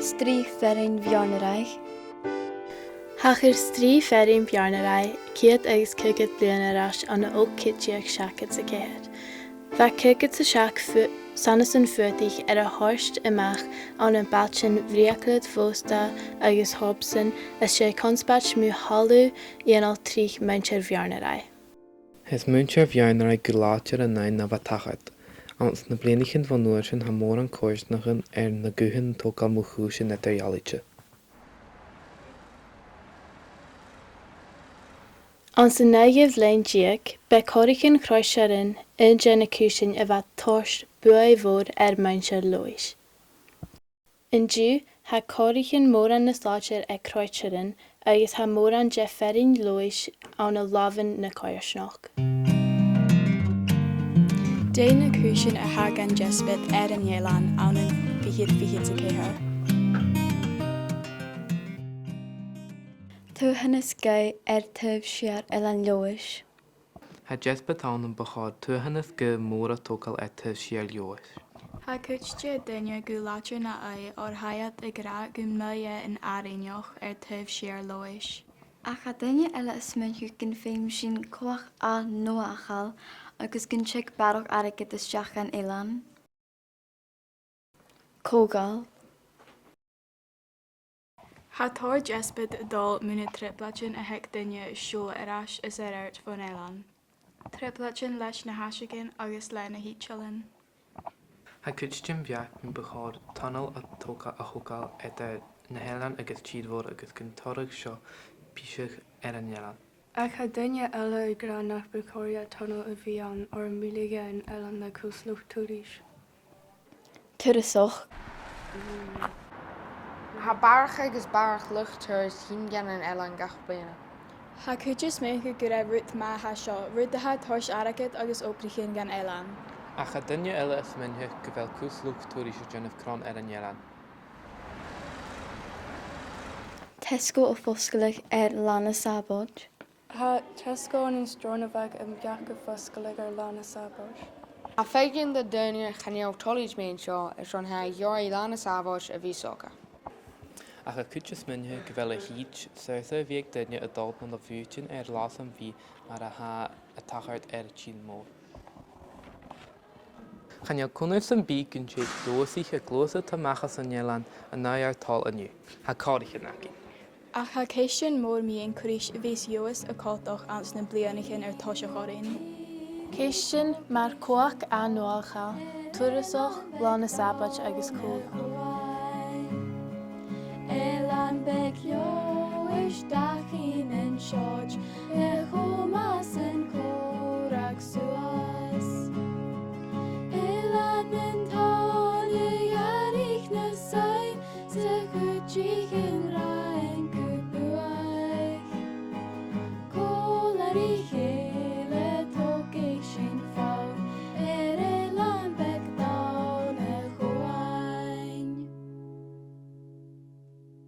Strí ferin bhearnaráig. Thachar strí ferin bhearnaráig, ciad agus cúgad bliana arás an ó citiach seachad sa céad. Bha cúgad sa seach sanas an fuataich a thorst amach an an baltin bhríoclad fósta agus hobson is sé conspát mú hallú íonal trích Muinntir bhearnaráig. Is Muinntir bhearnaráig go láitear a 9 na bhatachad. Ans na blianachin van nuair sin ha mór an cóisnachan na guhan tógáil mo chúsin na darhealaite. Ans an naigh lein díag, be córichin croisearin in genacúsin a bheit torst bua bhór Muinntir Leo. In dú, ha córichin mór an na sláitear croisearin agus ha mór an de ferin Leo an a lávan na cóirsnach. Dé na cúsin a hagan jespit an Élan an fihiad sa céhar. Tuhannas go tuibh siar an leois. Ha jespit an an bachad tuhannas go móra tógáil siar leois. Ha cúiste duine go láitir na or haiad I gra go muie in aréneoch tuibh siar lois. A cha duine eile is muintiú gin féim sin cuach a MhicNeacail agus gin sic barach airgid isteach an Élan. Cógáil. Ha tóir jespit dul múna triplatin a heic duine seo arás is airt fan Élan. Triplatin leis na haisigin agus le na hísealin. Ha cúistim bheach mú bachad tunnel a tóga a thugáil na Héileán agus tíadmhór agus gon torraigh seo píiseach an Élan. A cha duine eile I gra nach bucóirí tunnel a bhí an or mílige in Élan na cúsluchtúris. Tuirseach. Ha barach agus barach luchtúir sin gan an Élan gach bliana. Ha cúitis mé go raibh ruút má ha seo, ruúdathe tois airgid agus óprichin gan Élan. A cha duine eile is minthe go bhfuil cúsluchtúris a déanamh crán an Élan. Tesco a foscailach lána sábáid. Ha Tesco an stróna bheith an bheach go foscailach lána sábáid. A féigean de duine chaneamh tolíid mén seo is an ha dheoraí lána sábáid a bhí socha. A cha cúitis minthe go bhfuil a híd suirsa bhíag duine a dulpan a bhútin lásam bhí mar a ha a tachart tíl mór. Chaneal cúnamh san bí gon sé dósaí a glósa tá machchas an Élan a náar tal aniu. Ha cárichin naci. A cha céisian mór míon cuiris bhís Joas a cátoch ans na blianachin toise choréin. Céisian mar cuach a MhicNeacail, tuirseach lána sábáid agus cógáil. Élan beg leois dachin in seoid chomas in córach suas. Élan in tána arich na sai sa chudrich in rain go buaich. Cólarich